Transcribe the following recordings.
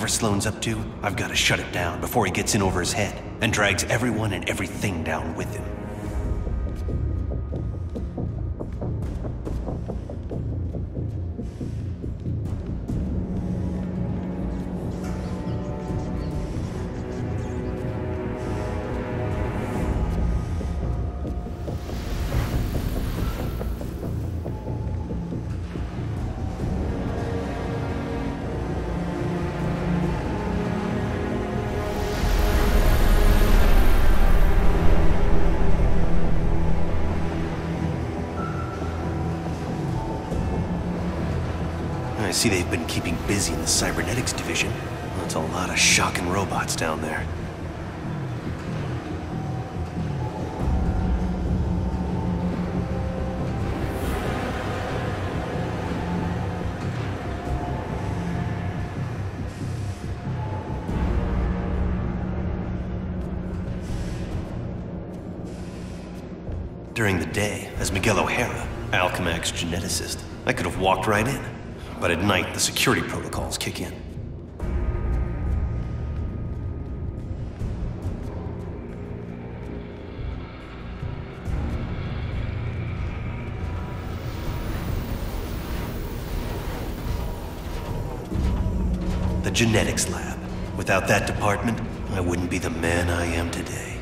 whatever Sloane's up to, I've got to shut it down before he gets in over his head and drags everyone and everything down with him. I see they've been keeping busy in the cybernetics division. That's a lot of shocking robots down there. During the day, as Miguel O'Hara, Alchemac's geneticist, I could have walked right in. But at night, the security protocols kick in. The genetics lab. Without that department, I wouldn't be the man I am today.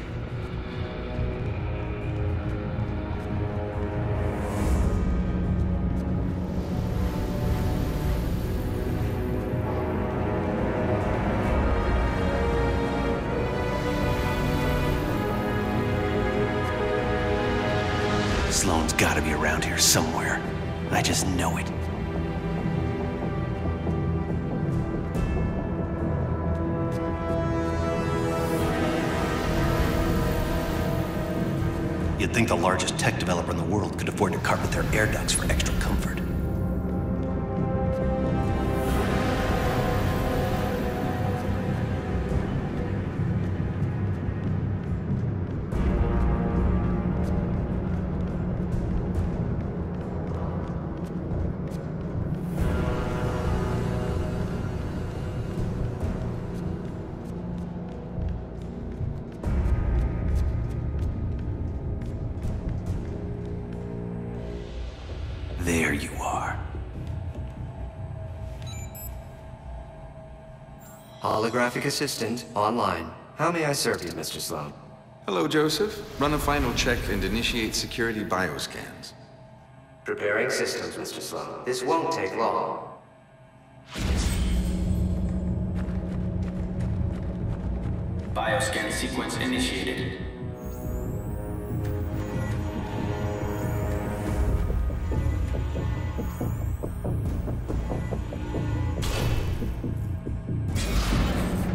Sloane's gotta be around here somewhere. I just know it. You'd think the largest tech developer in the world could afford to carpet their air ducts for extra comfort. There you are. Holographic assistant online. How may I serve you, Mr. Sloan? Hello, Joseph. Run a final check and initiate security bioscans. Preparing systems, Mr. Sloan. This won't take long. Bioscan sequence initiated.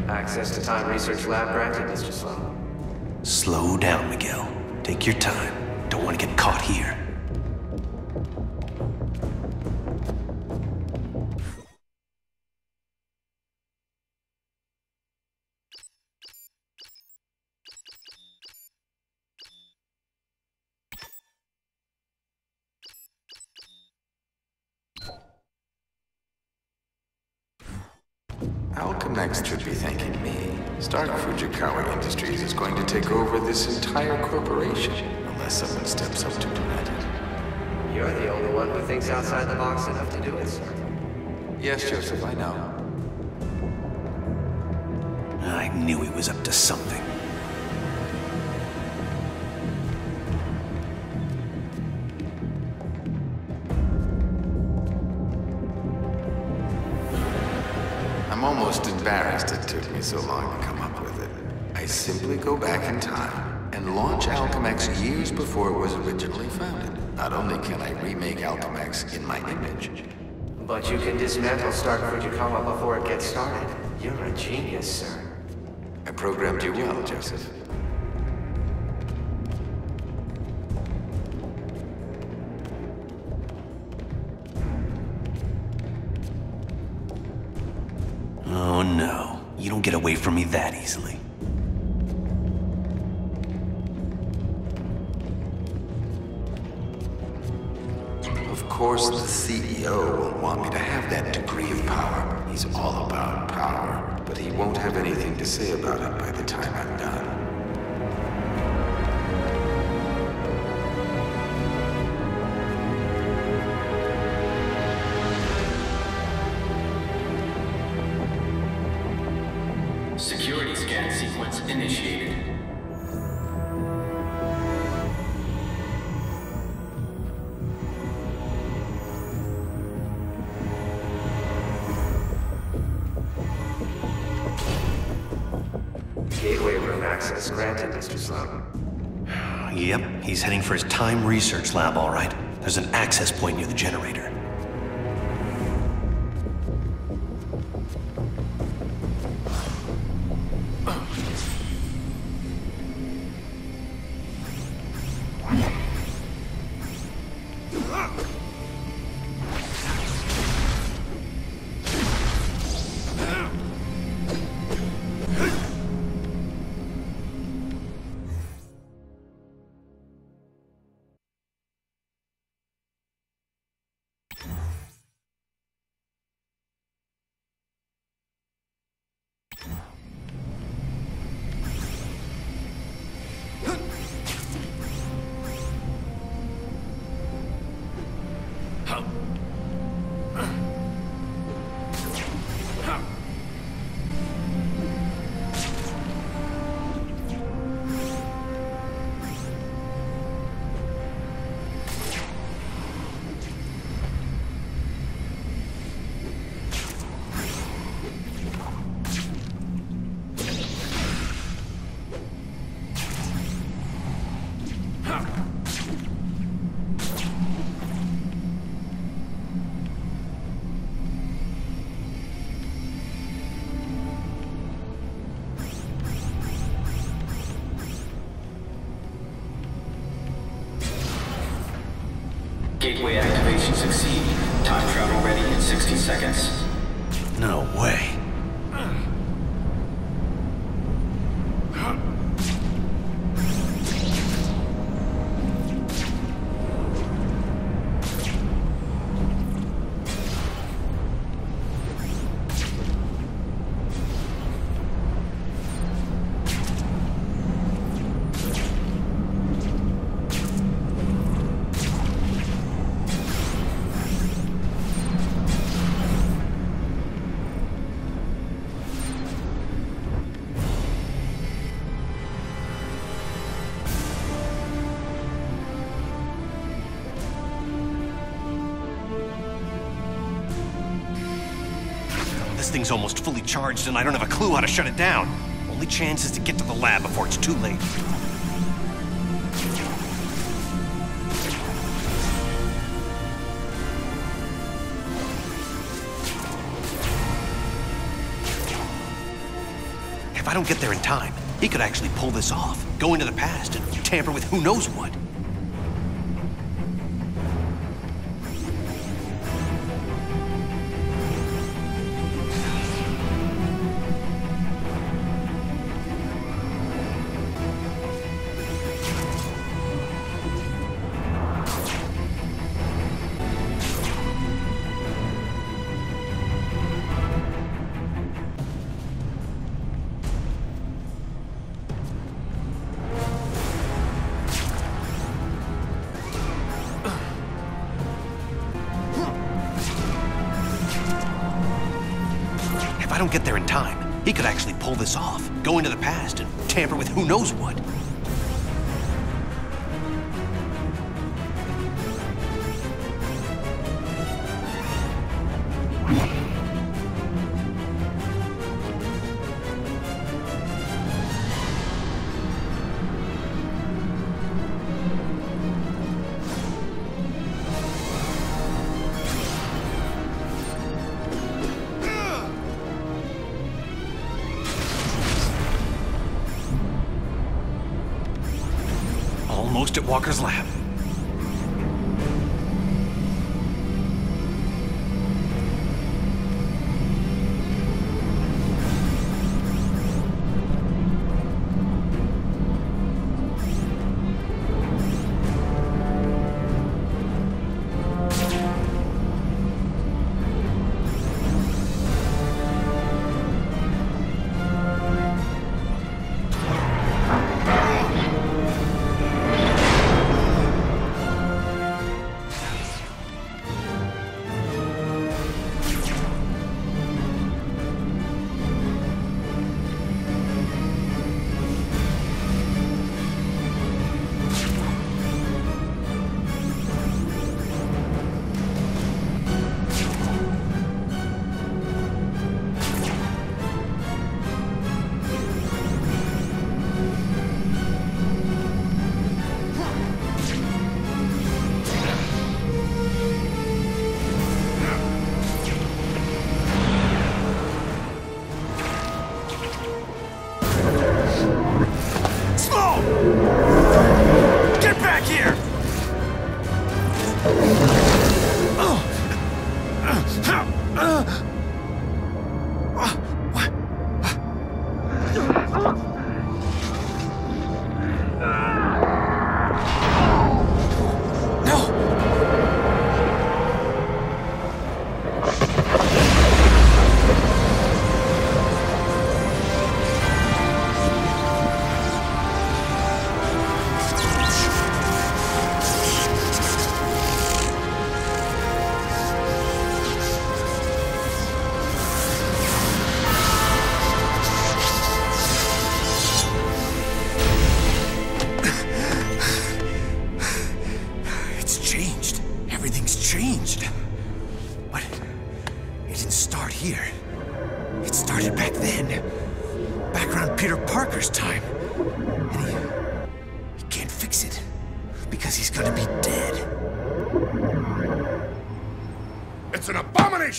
Access to Time Research Lab granted, Mr. Sloan. Slow down, Miguel. Take your time. Don't want to get caught here. Alchemax should be thanking me. Stark Fujikawa Industries is going to take over this entire corporation, unless someone steps up to prevent it. You're the only one who thinks outside the box enough to do it, sir. Yes, Joseph, I know. I knew he was up to something. I'm almost embarrassed it took me so long to come up with it. I simply go back in time and launch Alchemax years before it was originally founded. Not only can I remake Alchemax in my image, But you can dismantle Stark Fujikawa before it gets started. You're a genius, sir. I programmed you well, Joseph. Oh no, you don't get away from me that easily. Of course, the CEO won't want me to have that degree of power. He's all about power, but he won't have anything to say about it by the time I'm done. Security scan sequence initiated. Gateway room access granted, Mr. Sloan. Yep, he's heading for his time research lab, all right. There's an access point near the generator. Gateway activation succeed. Time travel ready in 60 seconds. No way. This thing's almost fully charged and I don't have a clue how to shut it down. Only chance is to get to the lab before it's too late. If I don't get there in time, he could actually pull this off, go into the past and tamper with who knows what. If I don't get there in time, he could actually pull this off, go into the past and tamper with who knows what. Almost at Walker's lab. What?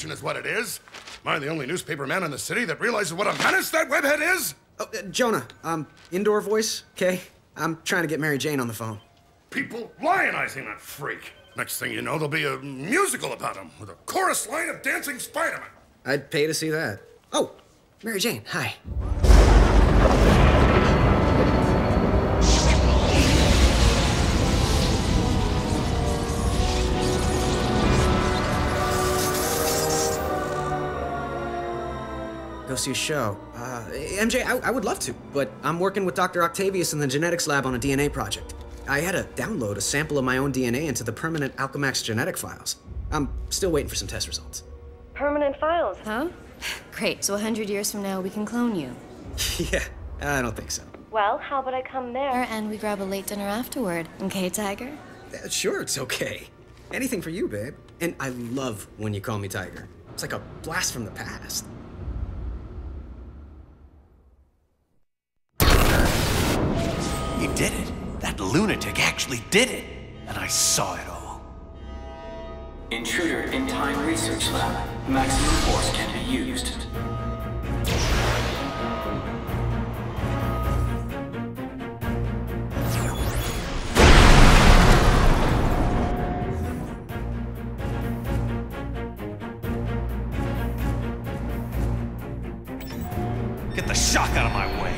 Is what it is. Am I the only newspaper man in the city that realizes what a menace that webhead is? Oh, Jonah, indoor voice, okay? I'm trying to get Mary Jane on the phone. People lionizing that freak. Next thing you know, there'll be a musical about him with a chorus line of dancing Spider-Man. I'd pay to see that. Oh, Mary Jane, hi. Go see a show. MJ, I would love to, but I'm working with Dr. Octavius in the genetics lab on a DNA project. I had to download a sample of my own DNA into the permanent Alchemax genetic files. I'm still waiting for some test results. Permanent files, huh? Great, so 100 years from now we can clone you. Yeah, I don't think so. Well, how about I come there and we grab a late dinner afterward, okay, Tiger? Sure, it's okay. Anything for you, babe. And I love when you call me Tiger. It's like a blast from the past. He did it. That lunatic actually did it. And I saw it all. Intruder in Time Research Lab. Maximum force can be used. Get the shock out of my way.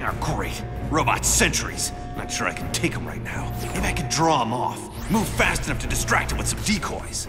Oh, great. Robot sentries. Not sure I can take them right now. Maybe I can draw them off. Move fast enough to distract them with some decoys.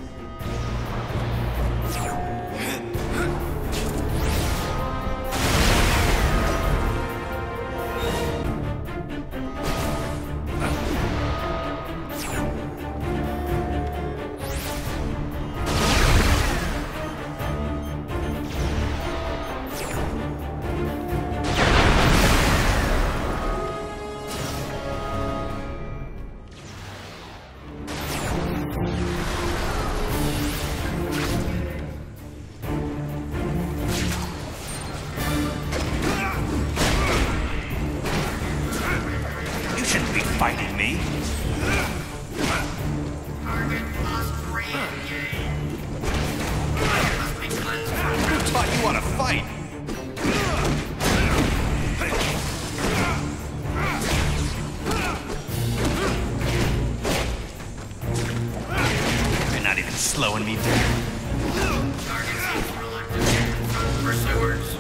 Fighting me? Who taught you how to fight? You're not even slowing me down. Pursuers.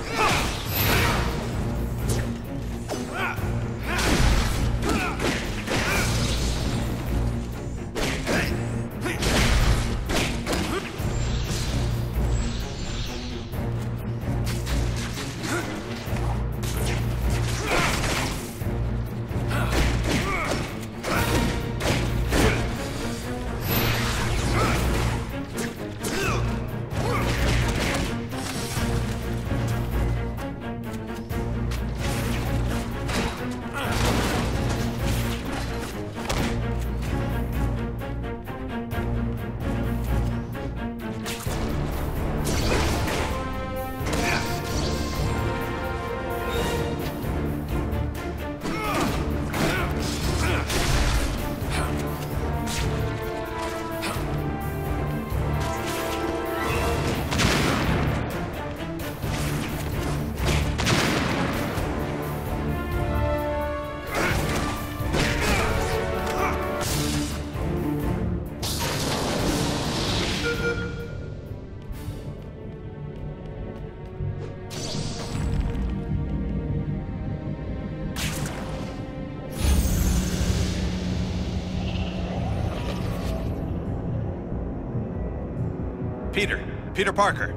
Peter Parker.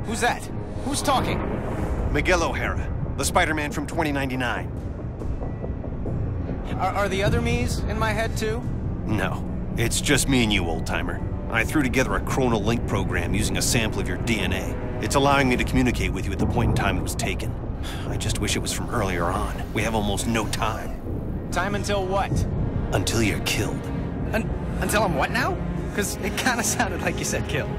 Who's that? Who's talking? Miguel O'Hara, the Spider-Man from 2099. Are the other me's in my head too? No, it's just me and you, old-timer. I threw together a chronal link program using a sample of your DNA. It's allowing me to communicate with you at the point in time it was taken. I just wish it was from earlier on. We have almost no time. Time until what? Until you're killed. Until I'm what now? Because it kind of sounded like you said killed.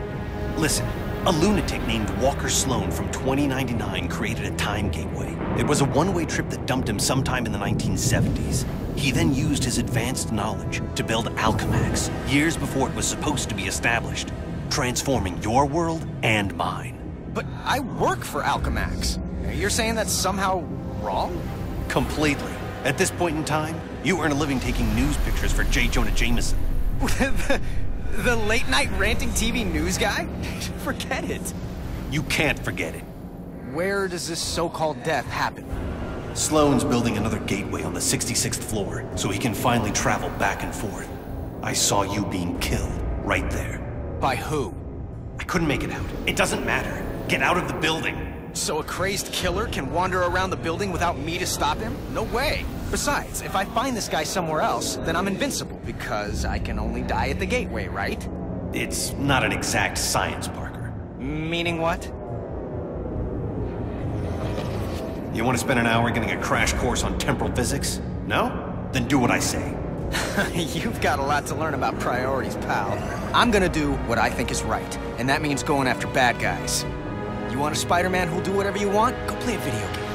Listen, a lunatic named Walker Sloan from 2099 created a time gateway. It was a one-way trip that dumped him sometime in the 1970s. He then used his advanced knowledge to build Alchemax, years before it was supposed to be established, transforming your world and mine. But I work for Alchemax. You're saying that's somehow wrong? Completely. At this point in time, you earn a living taking news pictures for J. Jonah Jameson. The late-night ranting TV news guy? Forget it. You can't forget it. Where does this so-called death happen? Sloan's building another gateway on the 66th floor, so he can finally travel back and forth. I saw you being killed, right there. By who? I couldn't make it out. It doesn't matter. Get out of the building. So a crazed killer can wander around the building without me to stop him? No way. Besides, if I find this guy somewhere else, then I'm invincible, because I can only die at the gateway, right? It's not an exact science, Parker. Meaning what? You want to spend an hour getting a crash course on temporal physics? No? Then do what I say. You've got a lot to learn about priorities, pal. I'm gonna do what I think is right, and that means going after bad guys. You want a Spider-Man who'll do whatever you want? Go play a video game.